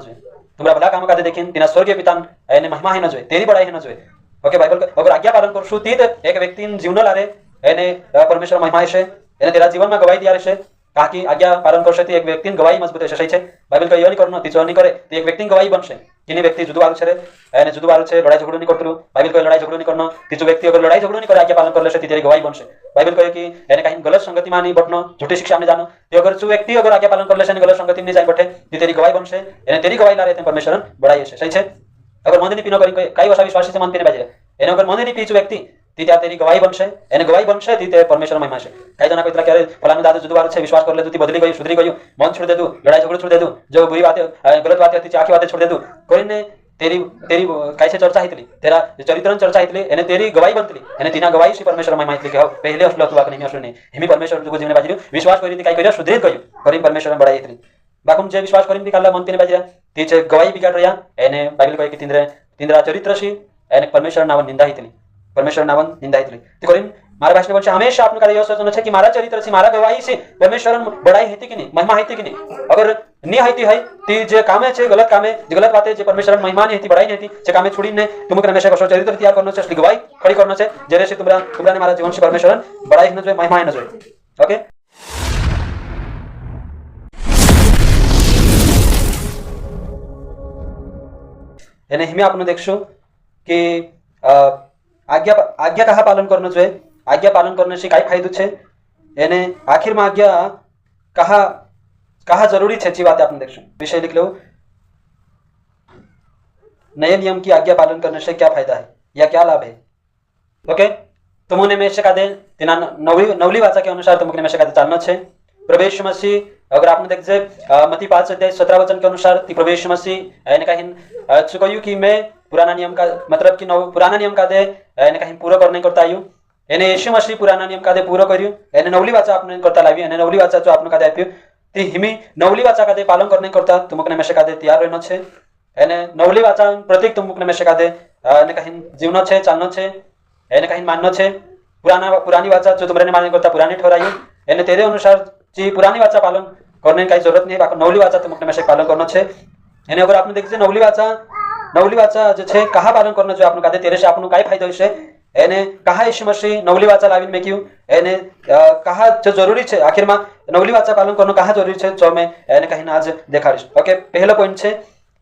જોઈએ, तुम्हारा भला काम का देखीन तिना स्वर्गीय पिता એને મહિમા હે ન જોઈએ, તેની બડાઈ હે ન જોઈએ. ઓકે, બાઇબલ અગર આજ્ञा પાલન કરશું તીત એક વ્યક્તિ જીવન લારે એને પરમેશ્વર મહિમા હશે, એને તેરા જીવનમાં ગવાહી દિયા રહેશે. કાકી આજ્ञा પાલન કરશે તે એક વ્યક્તિની ગવાહી મજબૂત હશે. સહી છે, બાઇબલ કહે નહીં કરનો તીચો નહીં કરે તે એક વ્યક્તિની ગવાહી બનશે. કિની વ્યક્તિ જુદું વાળું છે રે એને જુદું વાળું છે, લડાઈ ઝઘડો નહીં કરતું. બાઇબલ કહે લડાઈ ઝઘડો નહીં કરનો, તીજો વ્યક્તિ અગર લડાઈ ઝઘડો નહીં કરે આજ્ञा પાલન कर લેશે તેરી ગવાહી બનશે. બાઇબલ કહે કે એને કहीं ગલત સંગતિમાં નહીં બટનો, झूठी शिक्षा में जानो, તે અગર જો વ્યક્તિ અગર આજ્ञा પાલન कर લેશે અને ગલત સંગતિમાં નહીં જાય બઠે તે તેરી ગવાહી બનશે, એને તેરી ગવાહી લારે તે પરમેશ્વર બડાઈ હશે. સહી છે, અગર મંદિરની પીનો કરી કઈ વસા વિશ્વાસી છે મન પીને બાજે એને અગર મંદિરની પીચું વ્યક્તિ ती त्या तेरी गवाही बनશે, એને ગવાહી બનશે તી તે પરમેશ્વર મહિમા છે. કઈ જણા કોઈ તરા ક્યારે ફલાનું દાદા જુદું વાળું છે વિશ્વાસ કરી લેતું, તી બદલી ગયું, સુધરી ગયું, મન છોડી દેતું, લડાઈ ઝઘડો છોડી દેતું, જો બુરી વાત ગલત વાત હતી આખી વાત છોડી દેતું, કોઈને तेरी तेरी काय से चर्चा हितली, तेरा चरित्रन चर्चा हितली, એને तेरी गवाही बनतली, એને तीना गवाही से परमेश्वर महिमा हितली के हो पहले असलो तू आकनी असलो नहीं हिमी परमेश्वर तुको जीवने बाजी विश्वास करी काय कर्या सुधरीत गयो करी परमेश्वर बडाई हितली. बाकुम जे विश्वास करीन काढला मन पीने बाजी ती जे गवाही बिगाड रया એને बाइबल કહે કે तिंद्रा चरित्र से એને परमेश्वर नावन निंदा हितली, परमेश्वर नावन निंदा हितली. ती करीन मारा भाषण बोलছে हमेशा आपन कार्य सोचनो છે कि मारा चरित्र से मारा गवाही से परमेश्वर बड़ाई हेती कि नहीं, महिमा हेती कि नहीं. अगर नहीं हेती है ती जे कामे छे गलत कामे जे गलत बातें जे परमेश्वर महिमा नहीं हेती बड़ाई नहीं हेती जे कामे छोड़ीने तुमके हमेशा कसो चरित्र तैयार करनो छे, असली गवाही खड़ी करनो छे जेरे से तुमराने मारा जीवन से परमेश्वर बड़ाई न जोय महिमा न जोय. ओके, એને हिमी आपण देखशो कि आज्ञा कहा पालन करनो જોઈએ, आज्ञा पालन करने से काय फायदो છે, એને આખિરમાં आज्ञा कहा जरूरी છે, बात आपने देखशो. विषय लिख लो, नए नियम की आज्ञा पालन करने से क्या फायदा है या क्या लाभ है. ओके, तुमने में से कादे तिना नवली वाचा के अनुसार तुमने में से कादे चालना છે. प्रवेश मसीह अगर आपने देखजे मत्ती 5 अध्याय 17 वचन के अनुसार ती प्रवेश मसीह એને कहीं कहू कि मैं पुराना नियम का मतलब कि पुराना नियम का दे એને कहीं पूरा करने करता आयु, એને यीशु मसीह पुराना नियम का दे पूरा કર્યું, એને नवली वाचा आपने करता लावी, એને नवली वाचा जो आपने कादे आप्યું ती हिमी नवली वाचा का दे पालन करने करता तुमकने में से कादे तैयार रहनो છે. એને नवली वाचा प्रतीक तुमकने में से कादे એને कहीं जीवनो છે, चालनो છે, એને कहीं माननो છે. पुरानी वाचा जो तुमरे मानने करता पुरानी ठहरायु, એને तेरे अनुसार जी पुरानी वाचा पालन करने की जरूरत नहीं, बाकी नवली वाचा तुमकने में से पालन करनो છે. એને अगर आपने देखजे नवली वाचा जो છે कहा पालन करनो जो आपने कादे तेरे से आपनो काय फायदो છે, એને कहा यीशु मसीह नवली वाचा लावीन में क्यों એને कहा जो जरूरी है, आखिर में नवली वाचा पालन करना कहा जरूरी है जो मैं એને कहीं आज देखाड़ीश. ओके, पहला पॉइंट है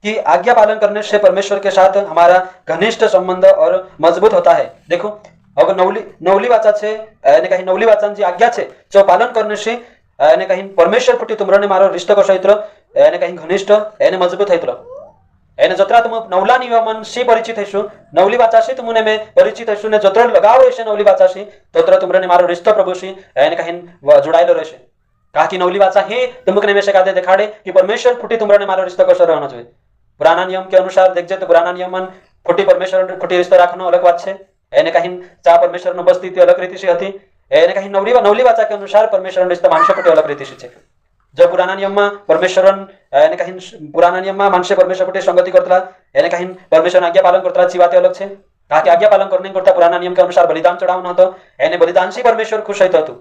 कि आज्ञा पालन करने से परमेश्वर के साथ हमारा घनिष्ठ संबंध और मजबूत होता है. देखो, अगर नवली वाचा है એને कहीं नवली वाचा जी आज्ञा है जो पालन करने से એને कहीं परमेश्वर फुटी तुमराने मारो रिश्तो कसो इतलो એને कहीं घनिष्ठ એને मजबूत हैतलो. એને जत्रा तुम नवला नियमन से परिचित हैशो, नवली वाचाशी तुमने में परिचित हैशो ने जत्रा लगाव रहेशे नवली वाचाशी तोत्र तुमराने मारो रिश्तो प्रभुशी એને कहीं जोड़ायलो रहेशे. कहा कि नवली वाचा ही तुमकने में से कादे दिखाड़े कि परमेश्वर फुटी तुमराने मारो रिश्तो कसो रहनो જોઈએ. पुराना नियम के अनुसार देखजे तो पुराना नियमन फुटी परमेश्वर फुटी रिश्तो राखनो अलग बात છે, એને कहीं चा परमेश्वर नो उपस्थिति अलग रीति से હતી, એને कहीं नवली वाचा के अनुसार परमेश्वर रिश्तो मानसो फुटी अलग रीति से છે. जो पुराना नियम में परमेश्वर એને कहीं पुराना नियम में मानसे परमेश्वर फुटी संगति करता એને कहीं परमेश्वर आज्ञा पालन करता ची बातें अलग છે. कहा कि आज्ञा पालन करने करता पुराना नियम के अनुसार बलिदान चढ़ावनो હતો, એને बलिदान से परमेश्वर खुश होता હતું.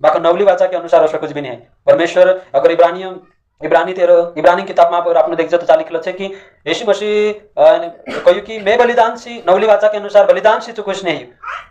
बाकी नवली वाचा के अनुसार ऐसा कुछ भी नहीं है. परमेश्वर अगर इब्रानी किताब में आपने देखो तो लिखल है कि यीशु मसीह कहू कि मैं बलिदान सी नवली वाचा के अनुसार बलिदान सी तो कुछ नहीं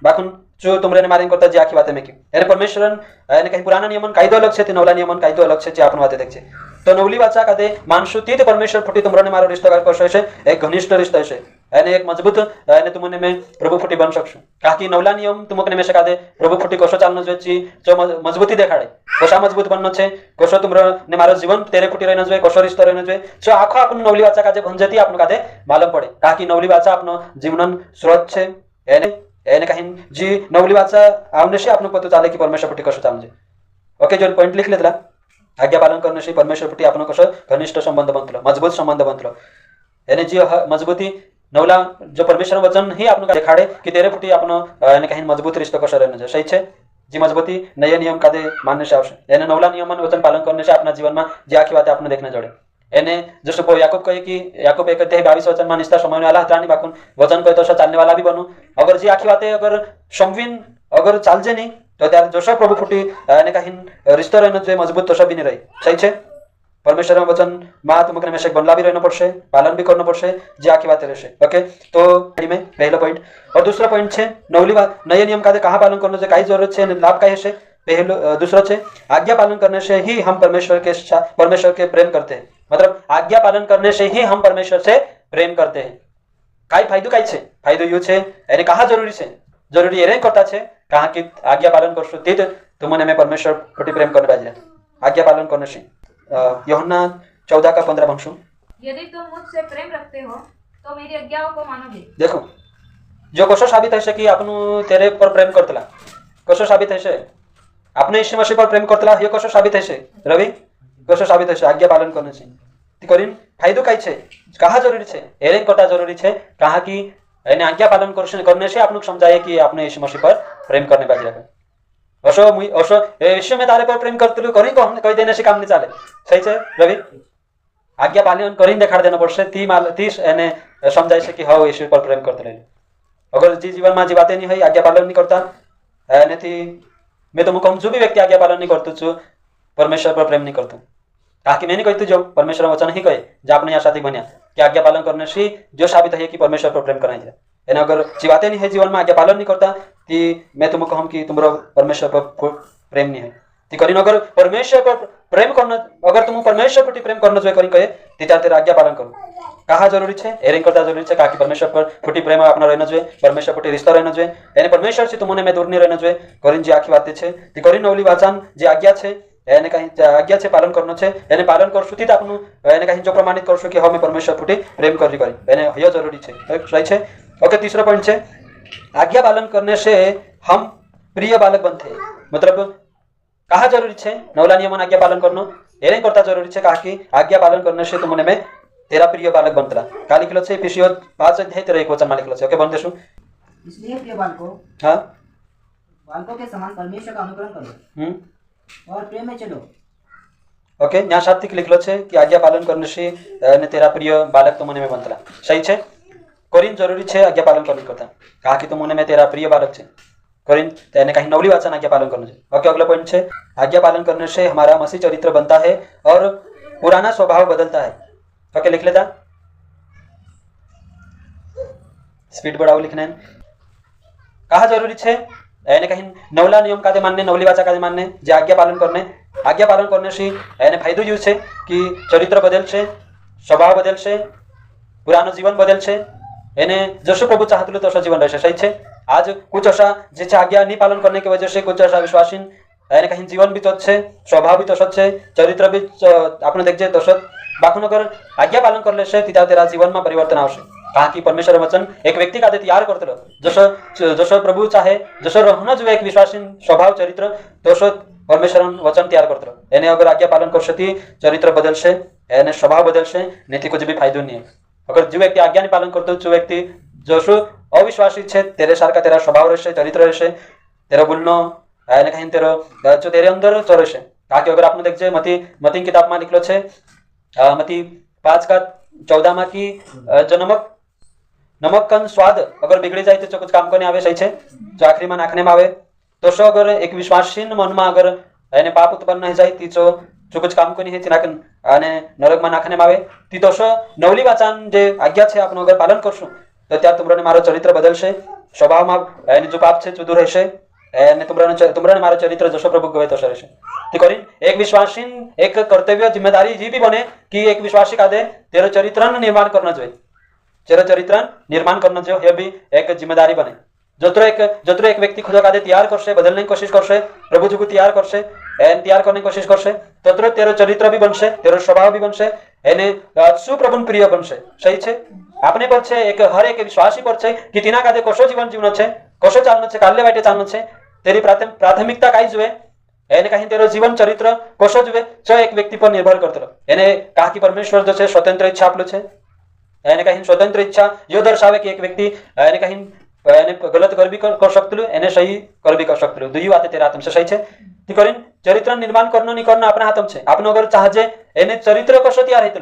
बाकी जो तुमरे ने मारे करता जी आखी बातें में की એને परमेश्वर એને कहीं पुराना नियमन कायदो अलग છે, नवला नियमन कायदो अलग છે, आपण वाते देख છે. तो नवली वाचा कादे मानसु ती परमेश्वर फुटी तुमराने मारो रिश्तो कसो છે, एक घनिष्ठ रिश्तो છે, એને एक मजबूत એને तुमने में प्रभु फुटी बन सकशो. कहा कि नवला नियम तुमकने में से कादे प्रभु फुटी कसो चालनो જોઈએ, जो मजबूती देखाड़े कशा मजबूत बननो છે, कसो तुमराने मारो जीवन तेरे फुटी रहनो જોઈએ, कसो रिश्तो रहनो જોઈએ, जो आखो आपण नवली वाचा कादे भंजती आपण कादे मालूम पड़े. कहा कि नवली वाचा आपनो जीवन स्रोत છે, એને कहीं जी नवली वाचा आवने से आपको पता चले कि परमेश्वर फुटी कसो चालनो જોઈએ. ओके, जो पॉइंट लिख लेतला आज्ञा पालन करने से परमेश्वर फुटी आपनो कसो घनिष्ठ संबंध बनतलो, मजबूत संबंध बनतलो. એને जी मजबूती नवला जो परमेश्वर वचन ही आपको देखाड़े कि तेरे फुटी आपनो એને कहीं मजबूत रिश्तो कसो रहनो જોઈએ. सही છે, जी मजबूती नए नियम कादे मानने से आवशे. એને नवला नियमन वचन पालन करने से अपना जीवन में जी आखी बातें आपने देखने जोड़े. એને जैसे याकूब कहे कि याकूब 1:22 वचन में निष्ठा समय वाला हत्रानी बाकुन वचन कहे तो चालने वाला भी बनू. अगर जी आखी बातें अगर समवीन अगर चालजे नहीं तो त्यार जसो प्रभु फुटी એને कहीं रिश्तो रहनो જોઈએ मजबूत तसो भी नहीं रही. सही છે, परमेश्वर वचन में तुमक हमेशा बनला भी रहना पड़े, पालन भी करना पड़े, जे आखी बात रहे। ओके, तो में पहला पॉइंट। और दूसरा पॉइंट है नवली नए नियम का कहाँ पालन करना चाहिए, कई जरूरत है, लाभ कई है। पहलो दूसरा है आज्ञा पालन करने से ही हम परमेश्वर के प्रेम करते हैं। मतलब आज्ञा पालन करने से ही हम परमेश्वर से प्रेम करते हैं। कई फायदो कई है, फायदो यू है एने कहा जरूरी है, जरूरी एरे करता है कहा कि आज्ञा पालन करशो ते तुमने मैं परमेश्वर प्रति प्रेम करने पाहिजे, आज्ञा पालन करने से। यूहन्ना 14:15 भंगशु, यदि तुम मुझसे प्रेम रखते हो तो मेरी आज्ञाओं को मानोगे। देखो जो कसो साबित है कि आपनु तेरे पर प्रेम करतला, कसो साबित है आपने यीशु मसीह पर प्रेम करतला, ये कसो साबित है रवि, कसो साबित है आज्ञा पालन करने से। करीन फायदो कई है, कहा जरूरी है, एरे करता जरूरी है कहा कि आज्ञा पालन करने से आपने समझाए कि आपने यीशु मसीह पर प्रेम करने पाहिजे। असो यीशु में तारे पर प्रेम करते करी कही देने से काम नहीं चाले, सही है रवि। आज्ञा पालन करी देखा देना पड़े, ती एने समझाए से कि हाँ यीशु पर प्रेम करते। अगर जी जीवन में जीवाते नहीं है, आज्ञा पालन नहीं करता, मैं तो कहूँ जो भी व्यक्ति आज्ञा पालन नहीं करतु छु परमेश्वर पर प्रेम नहीं करतु। कहा कि मैं नहीं कहती जो परमेश्वर वचन ही कहे जो आपने यहाँ साथी बनिया कि आज्ञा पालन करने से जो साबित है कि परमेश्वर पर प्रेम करना है। अगर जीवाते नहीं है जीवन में आज्ञा पालन नहीं करता कि मैं तुम कहूँ कि तुम्हारा परमेश्वर पर प्रेम नहीं है। करीन अगर परमेश्वर पर प्रेम करना, अगर तुम परमेश्वर प्रति प्रेम करना जो करी कहे तेरे आज्ञा पालन करो। कहा जरूरी है, एरिंग करता जरूरी है, कहा कि परमेश्वर पर फुटी प्रेम अपना रहना चाहिए, परमेश्वर प्रति रिश्ता रहना चाहिए, यानी परमेश्वर से तुमने मैं दूर नहीं रहना चाहिए। करीन जी आखी बातें है ती करीन नवली वाचन जे आज्ञा है यानी कहीं आज्ञा से पालन करना है, यानी पालन करशु थी आपनु यानी कहीं जो प्रमाणित करशु कि हाँ मैं परमेश्वर प्रति प्रेम करी यानी यह जरूरी है, सही है। ओके, तीसरा पॉइंट है आज्ञा पालन करने से हम प्रिय बालक बनते हैं। मतलब कहा जरूरी है नवला नियम आज्ञा पालन करना, एरे करता जरूरी है, कहा कि आज्ञा पालन करने से तुमने में तेरा प्रिय बालक बनतला। का लिखलो है एफिसियों 5:13 में लिखलो है। ओके, बन देशु। इसलिए प्रिय बालकों, हाँ, बालकों के समान परमेश्वर का अनुकरण करो और प्रेम में चलो। ओके, यहाँ सात्विक लिखलो है कि आज्ञा पालन करने से तेरा प्रिय बालक तुमने में बनतला, सही है। करीन जरूरी है आज्ञा पालन करने करता, कहा कि तुमने में तेरा प्रिय बालक है। करीन यानी कहीं नवली वाचन आज्ञा पालन करना चाहिए। ओके, अगला पॉइंट है आज्ञा पालन करने से हमारा मसीह चरित्र बनता है और पुराना स्वभाव बदलता है। ओके, लिख लेता, स्पीड बढ़ाओ लिखना है। कहा जरूरी है यानी कहीं नवला नियम का मानने, नवली वाचा का मानने, जे आज्ञा पालन करने से यानी फायदो यूज है कि चरित्र बदल से, स्वभाव बदल से, पुरानो जीवन बदल से, यानी जसो प्रभु चाहते तसो जीवन रहे, सही है। आज कुछ ऐसा जिसे आज्ञा नहीं पालन करने की वजह से कुछ ऐसा विश्वासीन यानी कहीं जीवन भी तत्व है, स्वभाव भी तसत है, चरित्र भी आपने देखिए तसत बाखुन अगर आज्ञा पालन कर ले तेरा जीवन में परिवर्तन आवश्यक। कहा कि परमेश्वर वचन एक व्यक्ति का तैयार करते जसो प्रभु चाहे जसो रहना जो एक विश्वासी स्वभाव चरित्र तसो परमेश्वर वचन तैयार करते यानी अगर आज्ञा पालन कर सकती चरित्र बदल से यानी स्वभाव बदल से नहीं कुछ भी फायदो नहीं है। अगर जो व्यक्ति आज्ञा नहीं पालन करते जो व्यक्ति जसो अविश्वासी है तेरे सारखा तेरा स्वभाव रहे चरित्र रहे तेरा बोलनो यानी कहीं तेरा जो तेरे अंदर चो रहे। कहा कि अगर आपने देखिए मती किताब में लिखलो है मती 5:14 में कि जो नमक का स्वाद अगर बिगड़ी जाए तो कुछ काम करने आवे, सही है, जो आखिरी में नाखने में आवे तो सो अगर एक विश्वासीन मन में अगर यानी पाप उत्पन्न नहीं जाए ती जो कुछ काम को नहीं है तिना नरक में नाखने में आवे ती तो सो नवली वाचन जे आज्ञा है आपने अगर पालन करशु तो त्या तुमराने मारो चरित्र बदलशे, स्वभाव में यानी जो पाप है दूर रहेशे, यानी तुमराने मारो चरित्र जसो प्रभु गवे तसो रहेशे। तो करीन एक विश्वासीन एक कर्तव्य जिम्मेदारी जी भी बने कि एक विश्वासी का दे तेरा चरित्र निर्माण करना चाहिए, तेरा चरित्र निर्माण करना जो है भी एक जिम्मेदारी बने। जो एक व्यक्ति खुद का दे तैयार करसे, बदलने की कोशिश करसे, प्रभु जी को तैयार करसे, तैयार करने की कोशिश करसे तो तेरा चरित्र भी बनसे, तेरा स्वभाव भी बनसे, यानी सुप्रभु प्रिय बनसे, सही है। आपने पर छे एक हर एक विश्वासी पर छे कि तिना का दे कसो जीवन जीवन छे, कसो चालना छे, काले वाटे चालना छे, तेरी प्राथमिकता काई जुए यानी कहीं तेरा जीवन चरित्र कसो जुए जो एक व्यक्ति पर निर्भर करते रहो। यानी कहा कि परमेश्वर जो है स्वतंत्र इच्छा आपलो छे, यानी कहीं स्वतंत्र इच्छा यो दर्शावे कि एक व्यक्ति यानी कहीं गलत कर भी कर सकते एने सही कर भी कर सकते दुई बातें तेरा हाथ में सही है। करीन चरित्र निर्माण करना नहीं करना अपना हाथ में आपने अगर चाहे एने चरित्र कसो तैयार होते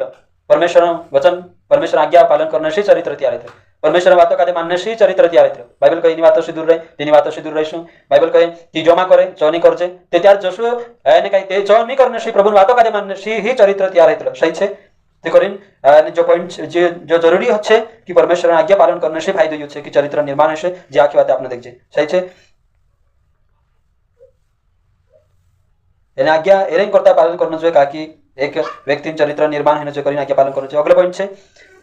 परमेश्वर वचन परमेश्वर आज्ञा पालन करने से चरित्र तैयार होते પરમેશ્વર વાતો કાદે માનનેશી ચરિત્ર તૈયાર થયું બાઇબલ કહે એની વાતોથી દૂર રહે તેની વાતોથી દૂર રહીશું બાઇબલ કહે તી જોમાં કરે ચો નહીં કરજે તે ત્યાર જશું એને કઈ તે ચો નહીં કરનેશી પ્રભુની વાતો કાદે માનનેશી ही ચરિત્ર તૈયાર થયું સહી છે તે કરીને जो पॉइंट जो जरूरी है कि परमेश्वर आज्ञा पालन करने से फायदो ये कि चरित्र निर्माण है जे आखी बात आपने देखिए सही है आज्ञा एरेंग करता पालन करना चाहिए कि एक व्यक्ति चरित्र निर्माण होने चाहिए आज्ञा पालन करना चाहिए अगला पॉइंट है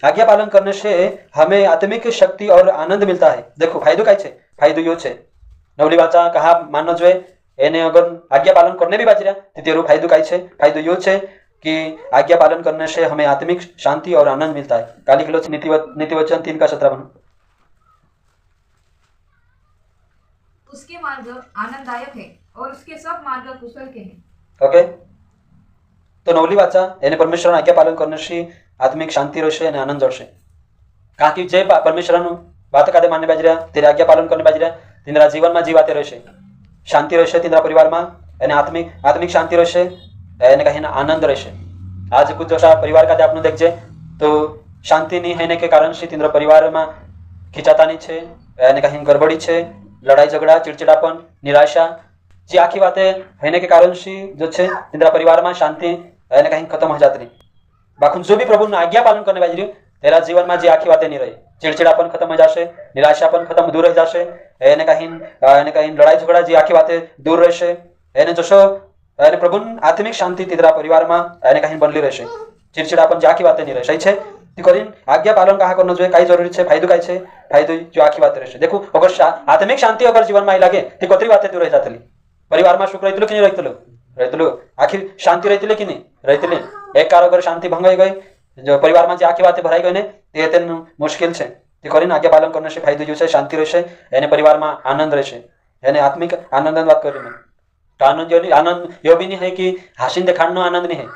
आज्ञा पालन करने से हमें आत्मिक शक्ति और आनंद मिलता है देखो फायदो क्या है फायदो यो है नवली वाचा कहा मानना चाहिए एने अगर आज्ञा पालन करने भी बाजी रहा तेरो फायदो क्या है फायदो यो है कि आज्ञा पालन करने से हमें आत्मिक शांति और आनंद मिलता है काली किलो नीति वचन 3:17 बनो उसके मार्ग आनंददायक है और उसके सब मार्ग कुशल के हैं ओके तो नवली वाचा एने परमेश्वर आज्ञा पालन करने से आत्मिक शांति रहશે અને આનંદ જળશે કારણ કે જે પરમેશ્વરનું વાત કાદે માનને બાજી રહ્યા તેની આज्ञा पालन करने बाजी રહ્યા તેના જીવનમાં જીવાતે રહેશે શાંતિ રહેશે તેના પરિવારમાં અને આત્મિક શાંતિ રહેશે એને કहीं आनंद રહેશે आज कुछ जैसा परिवार का आपने देखजे तो शांति नहीं होने के कारण से तीन परिवार में खिंचातानी छे એને कहीं गड़बड़ी छे लड़ाई झगड़ा चिड़चिड़ापन निराशा जी आखी बातें होने के कारण से जो छे तीन परिवार में शांति એને कहीं खत्म हो जाती बाकी जो भी प्रभु आज्ञा पालन करने बाजी रही तेरा जीवन में जी आखी बातें नहीं रही चिड़चिड़ापन खत्म हो जाए निराशापन खत्म दूर रह जाए એને कहीं लड़ाई झगड़ा जी आखी बातें दूर રહેશે એને જોશો અને પ્રભુ આત્મિક શાંતિ તેરા પરિવારમાં એને કहीं बनली રહેશે चिड़चिड़ापन જે આખી વાતે નહીં રહે સહી છે ती કરીને आज्ञा पालन कहा करना જોઈએ કાઈ જરૂરી છે फायदो काय છે फायदो जो आखी बात રહેશે देखो अगर आत्मिक शांति अगर जीवन में आई लागे ती कतरी बातें दूर रह जातली परिवार में सुख रहतलो कि नहीं रहतलो आखिर शांति रहतली कि नहीं रहतली एक कार अगर शांति भंग हो गई जो परिवार में जे आखी बातें भराई गई ने ते तेन मुश्किल છે ती કરીને आज्ञा पालन करने से फायदो जो છે शांति રહેશે એને परिवार में आनंद રહેશે એને आत्मिक आनंद बात करी मैं तो आनंद यो भी नहीं है कि हासिन दिखाने आनंद नहीं है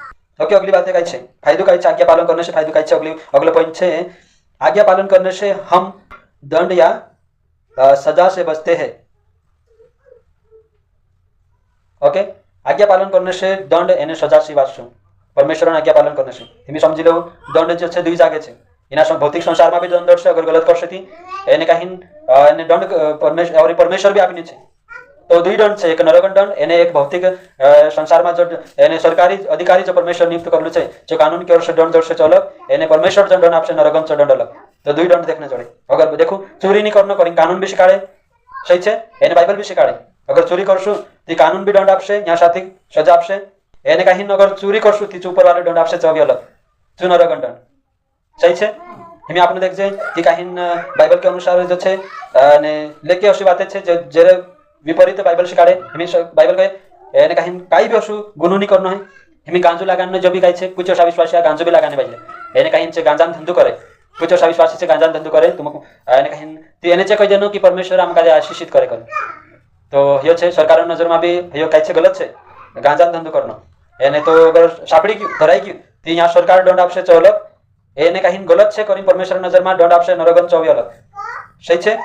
ओके अगली बात क्या है फायदो क्या है आज्ञा पालन करने से फायदो क्या है अगला पॉइंट है आज्ञा पालन करने से हम दंड या सजा से बचते हैं ओके आज्ञा पालन करने से दंड एने सजा से वाचशु परमेश्वर आज्ञा पालन करने से तुम्हें समझी लो दंड जो है दुई जागे है एना भौतिक संसार में भी दंड है अगर गलत करशे थी एने कहीं दंड परमेश्वर भी आपनी है तो दुई दंड है एक नरकन दंड एने एक भौतिक संसार में जो एने सरकारी अधिकारी जो परमेश्वर नियुक्त करलू है जो कानून की ओर से दंड जड़से अलग एने परमेश्वर जो दंड आपसे नरकन से दंड अलग तो दुई दंड देखने चढ़े अगर देखो चोरी नहीं करना करी कानून भी सिखाड़े सही है एने बाइबल भी सिखाड़े अगर चोरी करशु ती कानून भी दंड आपसे यहाँ साथी सजा आपसे एने कहीं अगर चोरी करशु ती ऊपर वाले दंड आपसे चौबी अलग जो नरकन दंड सही है हमें आपने देखजे कि कहीं बाइबल के अनुसार जो है लेके अशी बातें है जे विपरीत बाइबल शिकाड़े हमें बाइबल कहे एने कहीं काई भी असु गुनो नहीं करना है हमें गांजू लगाने जो भी कहे छे कुछ विश्वासी गांजू भी लगाने बाजे एने कहीं से गांजान धंधु करे कुछ विश्वासी से गांजान धंधु करे तुमको एने कहीं ती एने कही देनो कि परमेश्वर आमका आशीषित करे तो यो छे सरकार नजर में भी यो कहे छे गलत छे गांजान धंधु करना एने तो अगर सापड़ी गयु धराई गयु ती यहाँ सरकार दंड आपसे चौलक एने कहीं गलत छे करी परमेश्वर नजर में दंड आपसे नरगन चौबी अलग सही है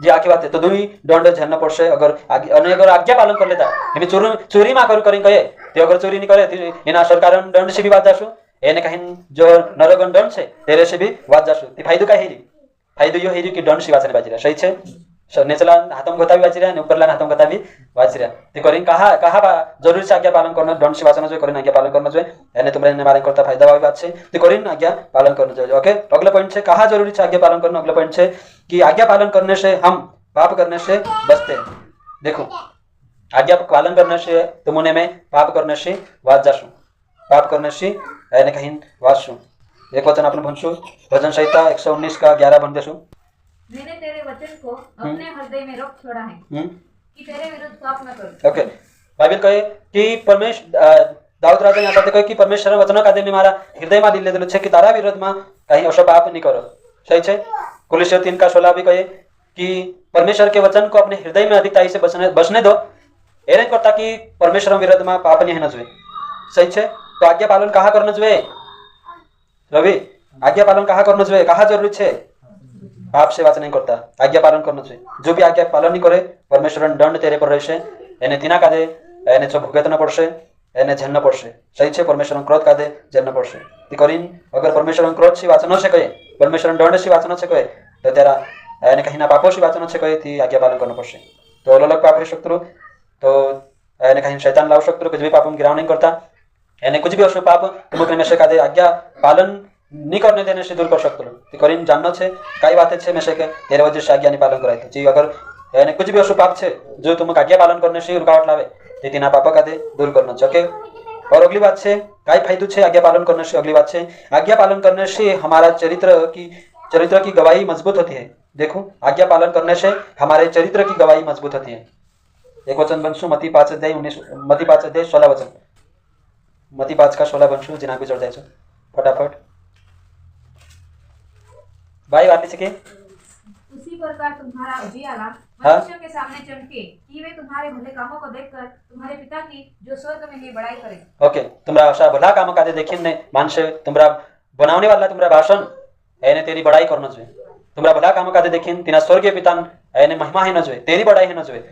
जी आखी बात है तो दुई दंड झेलना पड़े अगर आज्ञा पालन कर लेता हमें चोरी में करी कहे तो अगर चोरी नहीं करे एना सरकार दंड से भी बात जासु एने कहीं जो नरगन दंड है तेरे से भी बात जासु फायदो क्या हेरी फायदो यो हेरी कि दंड से वाचने बाजी रहा सही है नेचला हाथम गता भी बाजी रहा ऊपर हाथम गता भी बाजी रहा तो करी कहा जरूरी से आज्ञा पालन करना दंड से वाचना जो करीन आज्ञा पालन करना जो एने तुम्हारे बारे करता फायदा वाली बात है तो करीन आज्ञा पालन करना चाहिए ओके अगला पॉइंट है कहा जरूरी है आज्ञा पालन करना अगला पॉइंट है कि आज्ञा पालन करने से हम पाप करने से बचते हैं देखो आज्ञा पालन करने से तुमने में पाप करने से वाच जाशु पाप करने से एने कहीं वाचशु एक वचन आपने भनशु भजन संहिता 119 का 11 बन देशु मैंने तेरे वचन को अपने हृदय में रोक छोड़ा है कि तेरे विरुद्ध पाप न करूं ओके बाइबल कहे कि परमेश्वर दाऊद राजा यहाँ कहते कि परमेश्वर वचनों का दिन मारा हृदय में दिल दे कि तारा विरोध में कहीं अशो पाप नहीं करो सही है कुलिसियों 3:16 भी कहे कि परमेश्वर के वचन को अपने हृदय में अधिकताई से बसने दो एने करता कि परमेश्वर विरोध में पाप नहीं होना चाहिए सही है तो आज्ञा पालन कहाँ करना चाहिए रवि आज्ञा पालन कहाँ करना चाहिए कहाँ जरूरी है पाप से वाच नहीं करता आज्ञा पालन करना चाहिए जो भी आज्ञा पालन नहीं करे परमेश्वर दंड तेरे पर रहશે એને तिना कादे એને जो भुगतना पड़શે એને झेलना पड़શે सही है परमेश्वर क्रोध कादे झेलना पड़શે ती करीन अगर परमेश्वर क्रोध से वाचन से कहे परमेश्वर दंड से वाचन से कहे તો તેરા એને કહીના પાપોશી વાંચનો છે કહીથી આજ્ઞા પાલન કરવું પડશે તો અલગ અલગ પાપ है शत्रु तो એને કહીને શૈતાન લાવ शत्रु कुछ भी पाप हम गिराव नहीं करता એને कुछ भी अशुभ पाप तुमको में से कादे आज्ञा पालन नहीं करने देने से दूर कर शत्रु तो करीन जानना છે કઈ વાત છે में से के तेरे वजह से आज्ञा नहीं पालन कराय तो जी अगर એને कुछ भी अशुभ पाप છે जो तुमको आज्ञा पालन करने से रुकावट लावे તે તેના પાપ કાદે दूर करना છે ओके और अगली बात છે કઈ फायदो છે आज्ञा पालन करने से अगली बात છે आज्ञा पालन करने से हमारा चरित्र की गवाही मजबूत होती है देखो आज्ञा पालन करने से हमारे चरित्र की गवाही मजबूत होती है एक वचन बनशु मती 5:16 वचन मती 5 का 16 बनशु जिना गुजर जाए छो फटाफट भाई वाली से के उसी प्रकार तुम्हारा उजियाला हाँ? मनुष्य के सामने चमके कि वे तुम्हारे भले कामों को देखकर तुम्हारे पिता की जो स्वर्ग में है बड़ाई करें ओके तुमरा अशा भला काम कादे देखीन ने मानसे तुमरा बनावने वाला तुमरा भाषण एने तेरी बड़ाई करना જોઈએ तुमरा भला काम कादे देखीन तिना स्वर्गीय पिता एने महिमा है न જોઈએ तेरी बड़ाई है न જોઈએ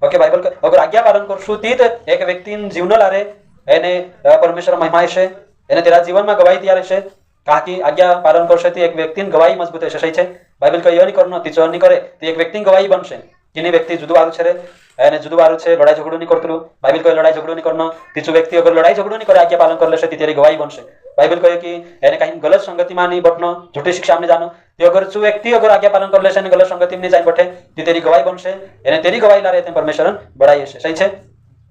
ओके बाइबल अगर आज्ञा पालन करशु तीत एक व्यक्ति जीवन लारे एने परमेश्वर महिमा है एने तेरा जीवन में गवाही तैयार है कहा कि आज्ञा पालन करशे ती एक व्यक्ति गवाही मजबूत है सही है बाइबल कही नहीं करनो तीचो नहीं करे तो एक व्यक्ति गवाही बनशे किनी व्यक्ति जुदू वालू छे एने जुदू वालू छे लड़ाई झगड़ो नहीं करतलू बाइबल कहे लड़ाई झगड़ो नहीं करनो तीचो व्यक्ति अगर लड़ाई झगड़ो नहीं करे आज्ञा पालन कर लेशे ती तेरी गवाही बनशे बाइबल कहे कि एने कहीं गलत संगति में नहीं बटनो झूठी शिक्षा में जानो तो अगर जो व्यक्ति अगर आज्ञा पालन कर लेशे ने गलत संगति में नहीं जाई बैठे ती तेरी गवाही बनशे एने तेरी गवाही लारे ते परमेश्वर बढ़ाई छे सही है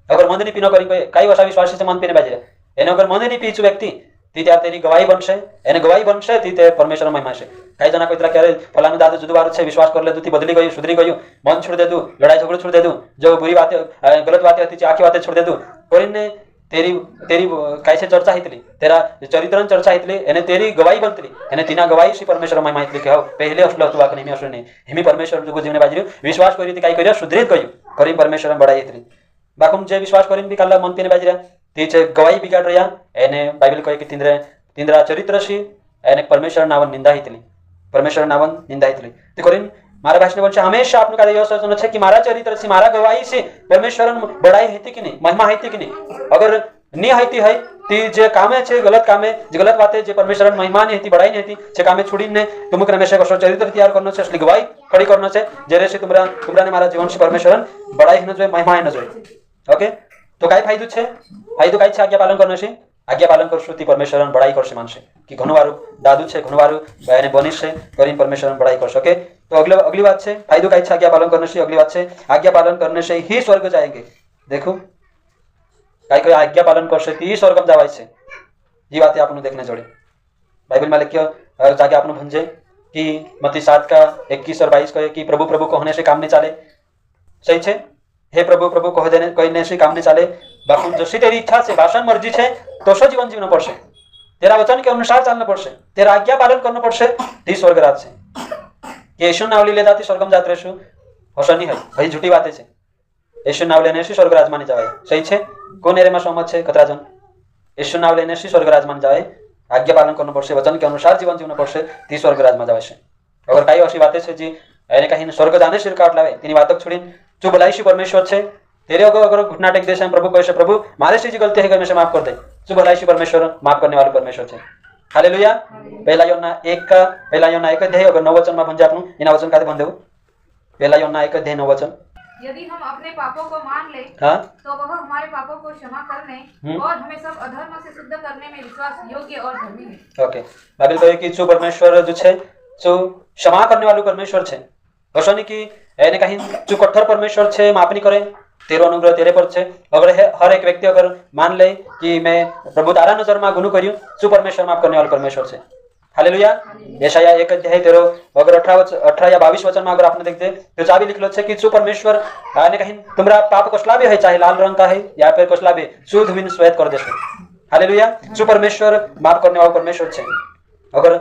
अगर मन नहीं पीनो करी कई वसा विश्वासी से मन पीने बाजे एने अगर मन नहीं पीचू व्यक्ति ती त्यार तेरी गवाही बनशे एने गवाही बनशे ती ते परमेश्वर महिमा छे कई जना कोई तरह क्यारे फलानु दादू जुदू वारू छे विश्वास कर ले ती बदली गई सुधरी गई मन छोड़ दे दू लड़ाई झगड़ो छोड़ दे दू जो बुरी बातें गलत बातें होती आखी बातें छोड़ दे दू कोरीने तेरी तेरी काय से चर्चा हितली तेरा चरित्रन चर्चा हितली एने तेरी गवाही बनतली एने तिना गवाही सी परमेश्वर महिमा हितली के हो पहले असलो तू वाक नेहमी असलो नाही हेमी परमेश्वर जो जीवने बाजरी विश्वास करी ती काय करियो सुधरीत गयो करी परमेश्वर बडाई हितली बाकुम जे विश्वास करीन भी काला मन पीने बाजरा तीचे गवाही बिगाड़ रहा एने बाइबल कहे कि तिंद्रा चरित्रशी एने परमेश्वर नावन निंदा हितली परमेश्वर नावन निंदा हितली ते करीन मारा भाषण बोलছে हमेशा आपने का यो सोचना है कि मारा चरित्र से मारा गवाही से परमेश्वर बड़ाई हेती कि नहीं महिमा हेती कि नहीं अगर नहीं हेती है ती जे कामे छे गलत कामे जे गलत बातें जे परमेश्वर महिमा नहीं हेती बड़ाई नहीं हेती छे कामे छोड़ीने तुमक रमेश को चरित्र तैयार करनो छे असली गवाही खड़ी करनो छे जेरे से तुमरा ने मारा जीवन से परमेश्वर बड़ाई न जोय महिमा न जोय ओके तो काय फायदो छे फायदो काय छे आज्ञा पालन करनो छे आज्ञा पालन करशु ती परमेश्वर बड़ाई करशे मानशे कि घणवारू दादू छे घणवारू बयाने बनिश छे करीन परमेश्वर बड़ाई करशे ओके तो अगली बात छे फायदो काय छे आज्ञा पालन करने से अगली बात छे आज्ञा पालन करने से ही स्वर्ग जाएंगे देखो काय कोई आज्ञा पालन करशे ती स्वर्ग में जावाय छे ये बातें आपने देखने जोड़े बाइबल में लिखियो जाके आपने भंजे कि मत्ती 7 का 21 और 22 कहे कि प्रभु प्रभु कहने से काम नहीं चाले सही छे हे प्रभु प्रभु कहने से काम नहीं चाले बाकुन जशी तेरी इच्छा से भाषण मर्जी छे तो सो जीवन जीवन पड़शे तेरा वचन के अनुसार चलना पड़शे तेरा आज्ञा पालन करना पड़शे ती स्वर्ग राज छे कि यीशु नाव ली लेता स्वर्गम जात रहेशु होशो नहीं है भाई झूठी बातें छे यीशु नाव लेने से स्वर्ग राज मानी जावे सही छे कोन एरे में सहमत छे कतरा जन यीशु नाव लेने से स्वर्ग राज मान जावे आज्ञा पालन करना पड़शे वचन के अनुसार जीवन जीवन पड़शे ती स्वर्ग राज में जावे छे अगर कई ऐसी बातें छे जी एने कहीं स्वर्ग जाने से रुकावट लावे तेनी बातक छोड़ी जो भलाई परमेश्वर छे तेरे अगर घुटना टेक दे प्रभु कहे प्रभु मारे से जी गलती है मैं से माफ कर दे जो भलाई परमेश्वर माफ करने वाला परमेश्वर छे हालेलुया पहला योना 1 अध्याय अगर 9 वचन में भंजा आपनु इना वचन काते बंदेऊ पहला योना 1 अध्याय 9 वचन यदि हम अपने पापों को मान ले हाँ? तो वह हमारे पापों को क्षमा करने और हमें सब अधर्म से शुद्ध करने में विश्वास योग्य और धर्मी है ओके बाइबल कहे कि जो परमेश्वर जो छे जो क्षमा करने वाला परमेश्वर छे वसनी कि एने कहीं जो कठोर परमेश्वर छे माफ नहीं करे तेरो अनुग्रह तेरे पर छे अगर हर एक व्यक्ति अगर मान ले कि मैं प्रभु तारा नजर में गुनाह कर्यु जो परमेश्वर माफ करने वाला परमेश्वर छे हालेलुया यशाया 1 अध्याय 13 अगर 18 या 22 वचन में अगर आपने देखते तो चाबी लिखलो छे कि जो परमेश्वर आने कहीं तुमरा पाप कसला भी है चाहे लाल रंग का है या फिर कसला भी शुद्ध विन श्वेत कर देशे हालेलुया जो परमेश्वर माफ करने वाला परमेश्वर छे अगर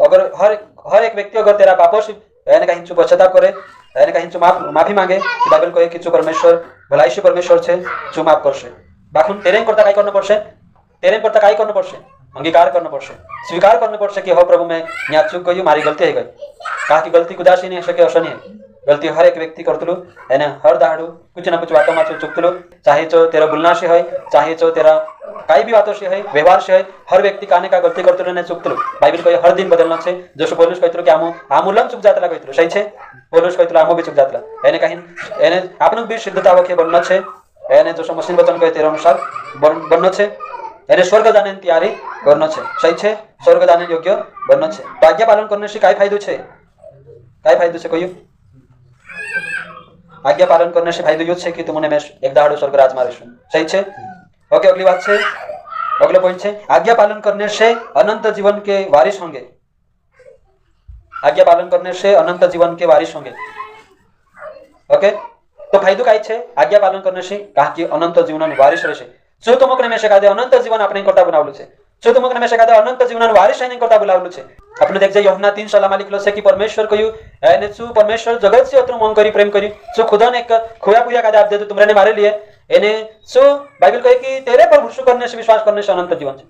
अगर हर एक व्यक्ति अगर तेरा पापों से यानी कहीं चुप पश्चाताप करे यानी कहीं चुप माफी मांगे तो बाइबल कहे कि चुप परमेश्वर भलाई परमेश्वर छे चुप माफ करशे बाखुन तेरे करता काय करना पड़शे तेरे करता काय करना पड़शे अंगीकार करना पड़शे स्वीकार करना पड़शे कि हो प्रभु मैं यहाँ चूक गई मारी गलती है गई कहा कि गलती उदासी नहीं है सके ऐसा नहीं है गलती हर एक व्यक्ति करतलू एने हर दाड़ू कुछ ना कुछ वाटो में चुकतलू चाहे जो तेरा बोलना से है चाहे जो तेरा कई भी बातों से है व्यवहार से है हर व्यक्ति काने का गलती करतलू ने चुकतलू बाइबल को हर दिन बदलना छे जसो पौलुस कहतलू कि आमुलम चुक जातला कहतलू सही छे पौलुस कहतलू आमो भी चुक जातला एने कहीं एने आपन भी सिद्धता वके बनना छे एने जसो मशीन वचन कहे तेरा अनुसार बनना छे एने स्वर्ग जाने की तैयारी करना छे सही छे स्वर्ग जाने योग्य बनना छे तो आज्ञा पालन करने से काय फायदो छे काय फायदो छे कहियो आज्ञा पालन करने से फायदो यो छे कि तुमने मैं एक दाड़ो स्वर्ग राज में रहीशुं सही छे ओके अगली बात छे अगला पॉइंट छे आज्ञा पालन करने से अनंत जीवन के वारिस होंगे आज्ञा पालन करने से अनंत जीवन के वारिस होंगे ओके तो फायदो काय छे आज्ञा पालन करने से कहा कि अनंत जीवन वारिस रहेशे जो तुमकने में शकादे अनंत जीवन आपने करता बनावलु छे जो तुमकने में शकादे अनंत जीवन वारिस नहीं करता बोलावलु छे आपने देख जाए यूहन्ना 3:16 में लिखलो छे कि परमेश्वर कह्यु एने छु परमेश्वर जगत से अतरु मन करी प्रेम करी जो खुदा ने एक खोया पुया कादे आप दे तो तुमरे ने मारे लिए एने सो बाइबल कहे कि तेरे पर भरोसा करने से विश्वास करने से अनंत जीवन छे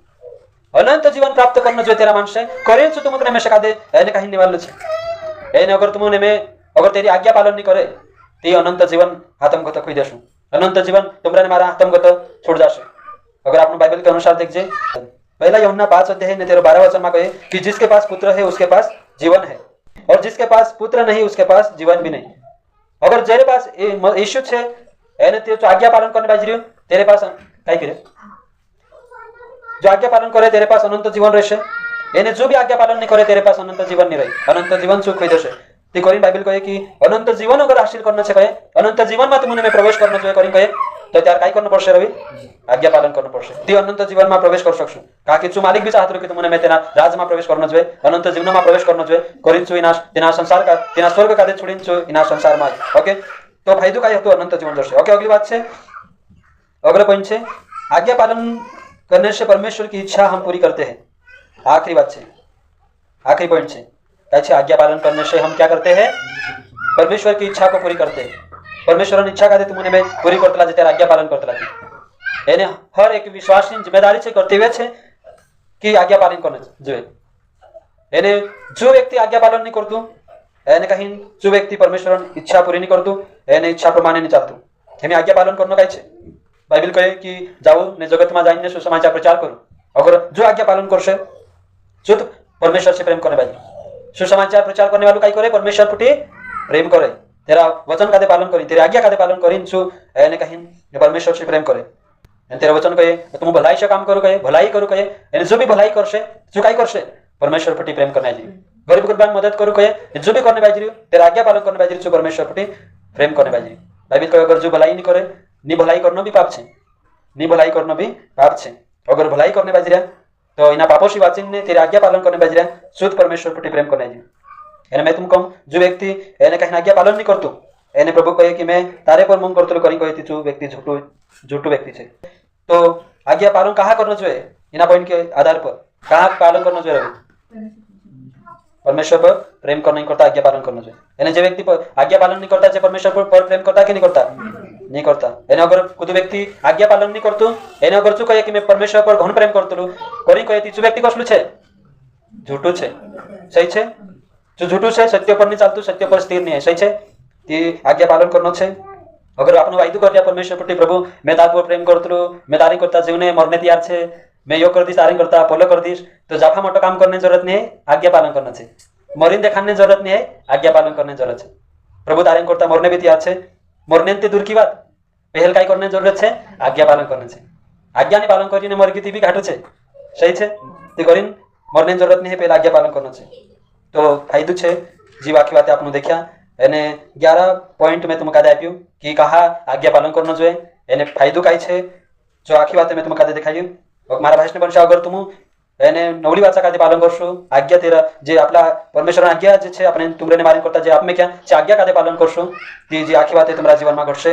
अनंत जीवन प्राप्त करना जो तेरा मन से करे छु तुमकने में शकादे एने कहीं निवालु छे एने अगर तुमने में अगर तेरी आज्ञा पालन नहीं करे ते अनंत जीवन आत्मगत खोई देशु अनंत जीवन तुमरे ने मारा आत्मगत छोड़ जाशे अगर आपने बाइबल के अनुसार देखिए पहला यूहन्ना 5 ने 13-12 वचन में कहे कि जिसके पास पुत्र है उसके पास जीवन है और जिसके पास पुत्र नहीं उसके पास जीवन भी नहीं अगर तेरे पास यीशु छे एने ते जो आज्ञा पालन करने बाजरियो तेरे पास काय करे जो आज्ञा पालन करे तेरे पास अनंत जीवन रहेशे एने जो भी आज्ञा पालन नहीं करे तेरे पास अनंत जीवन नहीं रहे अनंत जीवन सुख होई जशे ते कोरिन बाइबल कहे कि अनंत जीवन अगर हासिल करना छे कहे अनंत जीवन में तुमने में प्रवेश करना चाहिए कोरिन कहे तो त्यार काय करना पड़शे रवि आज्ञा पालन करना पड़शे ती अनंत जीवन में प्रवेश कर सकशु का कि मालिक भी चाहत कि तुमने में तेना राज में प्रवेश करना चाहिए अनंत जीवन में प्रवेश करना चाहिए कोरिन छु इनाश तेना संसार का तेना स्वर्ग का दे छोड़िन छु इना संसार में ओके तो फायदो काय हतो अनंत जीवन जशे ओके अगली बात छे अगला पॉइंट छे आज्ञा पालन करने से परमेश्वर की इच्छा हम पूरी करते हैं आखिरी बात छे आखिरी पॉइंट छे क्या आज्ञा पालन करने से हम क्या करते हैं परमेश्वर की इच्छा को पूरी करते हैं परमेश्वर इच्छा का तुमने में पूरी करतला तेरा आज्ञा पालन करतला एने हर एक विश्वासी जिम्मेदारी से कर्तव्य है कि आज्ञा पालन करना જોઈએ एने जो व्यक्ति आज्ञा पालन नहीं करतु एने कहीं जो व्यक्ति परमेश्वर इच्छा पूरी नहीं करतु एने इच्छा प्रमाणे नहीं चालतु एने आज्ञा पालन करनो काय छे बाइबल कहे कि जाओ ने जगत में जाइने सुसमाचार प्रचार करो अगर जो आज्ञा पालन करशे जो तो परमेश्वर से प्रेम करने वाले सुसमाचार प्रचार करने वालों काय करे परमेश्वर पुटी प्रेम करे तेरा वचन कादे पालन करी तेरी आज्ञा कादे पालन करी छु एने कहीं परमेश्वर से प्रेम करे एने तेरा वचन कहे तुम भलाई से काम करो कहे भलाई करो कहे एने जो भी भलाई करशे जो काय करशे परमेश्वर पुटी प्रेम करना जी गरीब गुरबान मदद करो कहे जो भी करने बाजरी तेरा आज्ञा पालन करने बाजरी छु परमेश्वर पुटी प्रेम करने बाजरी बाइबल कहे अगर जो भलाई नहीं करे नी भलाई करनो भी पाप छे नी भलाई करनो भी पाप छे अगर भलाई करने बाजरी तो इना पापोशी वाचिन ने तेरी आज्ञा पालन करने बाजरी शुद्ध परमेश्वर पुटी प्रेम करना जी एने मैं तुमको जो व्यक्ति एने कहीं आज्ञा पालन नहीं करतु एने प्रभु कहे कि मैं तारे पर मन करतु करी कहे जो व्यक्ति झूठू व्यक्ति छे तो आज्ञा पालन कहाँ करना चाहिए इना पॉइंट के आधार पर कहाँ पालन करना चाहिए परमेश्वर पर प्रेम करना नहीं करता आज्ञा पालन करना चाहिए एने जो व्यक्ति आज्ञा पालन नहीं करता परमेश्वर पर प्रेम करता कि नहीं करता नहीं करता एने अगर कोई व्यक्ति आज्ञा पालन नहीं करतु एने अगर चु कहे कि मैं परमेश्वर पर घन प्रेम करतलु करी कहे जो व्यक्ति कसलु छे झूठू छे सही छे जो झूठू छे सत्य पर नहीं चालतु सत्य पर स्थिर नहीं है सही छे ती आज्ञा पालन करनो छे अगर आपने वायदो कर दिया परमेश्वर प्रति प्रभु मैं तार पर प्रेम करतलु मैं तारी करता जीवने मरने तैयार छे मैं यो कर दीस तारी करता पोलो कर दीस तो जाफा मोटो काम करने जरूरत नहीं है आज्ञा पालन करना छे मरीन देखाने जरूरत नहीं है आज्ञा पालन करने जरूरत छे प्रभु तारी करता मरने भी तैयार छे मरने ते दूर की बात पहल काय करने जरूरत छे आज्ञा पालन करने छे आज्ञा नहीं पालन करीने मर गई भी घाटू छे सही छे ते करीन मरने जरूरत नहीं है पहले आज्ञा पालन करना छे तो फायदो छे जी बाकी बातें आपने देखा एने 11 पॉइंट में तुमका आप्यू कि कहा आज्ञा पालन करना જોઈએ एने फायदो काय छे जो आखी बातें में तुमका देखाई और मारा भाषण बनशे अगर तुम एने नवली वाचा कादे पालन करशो आज्ञा तेरा जे आपला परमेश्वर आज्ञा जे छे आपने तुमरे ने मारी करता जे आप में क्या जे आज्ञा कादे पालन करशो ती जी आखी बातें तुम्हारा जीवन में घटशे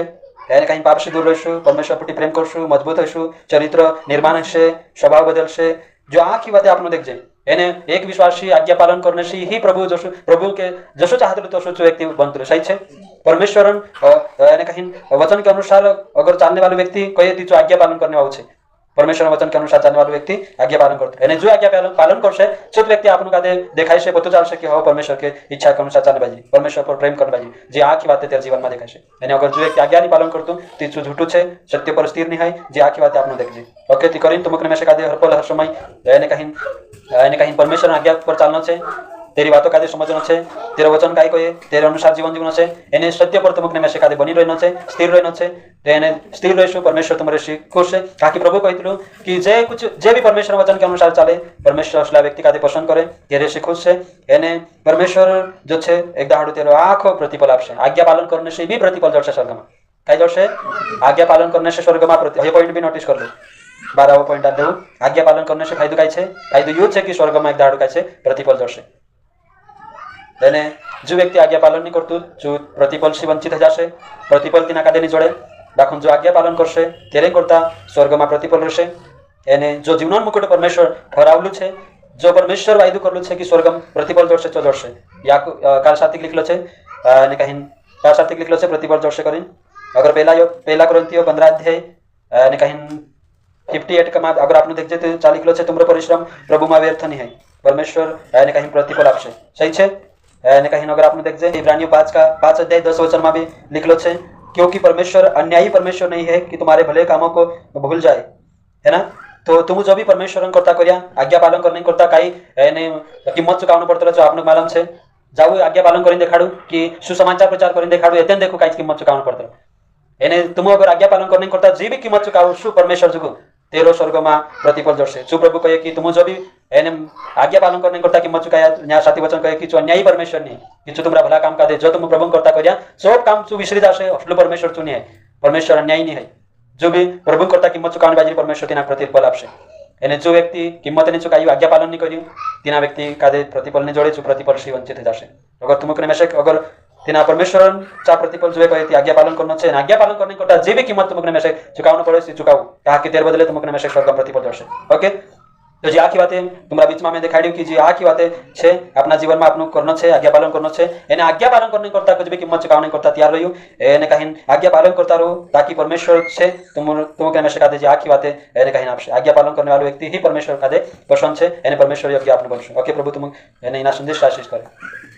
एने कहीं पाप से दूर रहशो परमेश्वर प्रति प्रेम करशो मजबूत हशो चरित्र निर्माण हशे स्वभाव बदलशे जो आखी बातें आपने देखजे एने एक विश्वासी आज्ञा पालन करने से ही प्रभु के जसो चाहते तसो जो व्यक्ति बनते सही है परमेश्वरन एने कहीं वचन के अनुसार अगर चालने वाले व्यक्ति कहे जो आज्ञा पालन करने वाले परमेश्वर वचन के अनुसार चालने वाला व्यक्ति आज्ञा पालन करते हैं। जो आज्ञा पालन करसे छुट व्यक्ति आपन का देखाय से पतो चाल कि हो परमेश्वर के इच्छा के अनुसार चालने बाजी, परमेश्वर पर प्रेम करने बाजी, जे आखी बातें तेरे जीवन में देखाय से। यानी अगर जो व्यक्ति आज्ञा नहीं पालन करतु ती झूठू छे, सत्य पर स्थिर नहीं है, जे आखी बातें आपने देख ली। ओके ती करीन तुमकने में से का दे हर पल हर समय यानी कहीं परमेश्वर आज्ञा पर चालना छे, तेरी बातों का समझना छे, तेरा वचन काय कोई तेरे अनुसार जीवन जीवन छे, एने सत्य पर तुमकने में से का बनी रहना छे, स्थिर रहना छे, तेने स्थिर रहशु परमेश्वर तुम्हारे से खुश है। ताकि प्रभु कहितलु कि जे भी परमेश्वर वचन के अनुसार चाले परमेश्वर उसला व्यक्ति का पसंद करे, तेरे से खुश है। एने परमेश्वर जो छे एक दाड़ो तेरो आखो प्रतिफल आपसे। आज्ञा पालन करने से भी प्रतिफल जड़से स्वर्ग में काय जड़से, आज्ञा पालन करने से स्वर्ग में ये पॉइंट भी नोटिस कर लो, 12वां पॉइंट डाल दो। आज्ञा पालन करने से फायदो काय छे, फायदो यो छे कि स्वर्ग में एक दाड़ो काय छे प्रतिफल जड़से। यानी जो व्यक्ति आज्ञा पालन नहीं करतु जो प्रतिफल से वंचित हो जासे, प्रतिफल तिना का देनी जोड़े दाखुन जो आज्ञा पालन करसे तेरे करता स्वर्ग में प्रतिफल रहसे। यानी जो जीवन मुकुट परमेश्वर ठहरावलु छे, जो परमेश्वर वायदु करलु छे कि स्वर्ग में प्रतिफल जोड़से चो जोड़से या काल सात्विक लिखलो छे ने कहीं काल सात्विक लिखलो छे प्रतिफल जोड़से करीन। अगर पहला कोरिन्थियो 15 अध्याय ने कहीं 58 का माद अगर आपने देखजे तो 40 लिखलो छे तुमरो परिश्रम प्रभु में व्यर्थ नहीं है, परमेश्वर ने कहीं प्रतिफल आपसे। सही छे ने कहीं अगर आपने देखजे इब्रानियों 5 अध्याय 10 वचन में भी लिखलो छे क्योंकि परमेश्वर अन्यायी परमेश्वर नहीं है कि तुम्हारे भले कामों को भूल जाए, है ना। तो तुम जो भी परमेश्वर करता करिया आज्ञा पालन करने करता काही किंमत चुकावणं पडतं जो आपने मालूम छे। जाऊ आज्ञा पालन करीने देखाडू कि सुसमाचार प्रचार करीने देखाडू एतेन देखो काही किंमत चुकावणं पडतं। एने तुम अगर आज्ञा पालन करने करता जी भी किंमत चुकावो शु परमेश्वर जुगु तेरो स्वर्ग में प्रतिफल जोड़से। जो प्रभु कहे कि तुम जो भी एने आज्ञा पालन करने करता किंमत चुकाया न्याय साथी वचन कहे कि जो अन्यायी परमेश्वर नहीं कि जो तुमरा भला काम का दे जो तुम प्रभु करता करिया सब काम चु विसरी जासे असलो परमेश्वर चुनी है, परमेश्वर अन्यायी नहीं है। जो भी प्रभु करता किंमत चुकावने बाजी परमेश्वर तिना प्रतिफल आपसे। एने जो व्यक्ति किंमत नहीं चुकाई आज्ञा पालन नहीं करियो तिना व्यक्ति का दे प्रतिफल नहीं जोड़े जो प्रतिफल से वंचित हो जासे। अगर तुमकने में से अगर तिना परमेश्वर चा प्रतिफल जो कहे आज्ञा पालन करना छे, आज्ञा पालन करने करता जे भी किंमत तुमकने में से चुकावना पड़े से चुकाऊ ताकि तेरे बदले तुमकने में से स्वर्ग प्रतिफल जोड़से। ओके तो जी आखी बातें तुम्हारा बीच में देखाड्યું कि जी आखी बातें छे अपना जीवन में आपनु करनो छे, आज्ञा पालन करनो छे। एने आज्ञा पालन करने करता कुछ भी किंमत चुकावने करता तैयार रहियो, एने कहीं आज्ञा पालन करता रहो ताकि परमेश्वर से तुमके में सिखा दे जी आखी बातें एने कहीं आपसे। आज्ञा पालन करने वाला व्यक्ति ही परमेश्वर का दे पसंद छे, एने परमेश्वर योग्य आपने बनशो। ओके प्रभु तुम एने इना संदेश आशीष करे।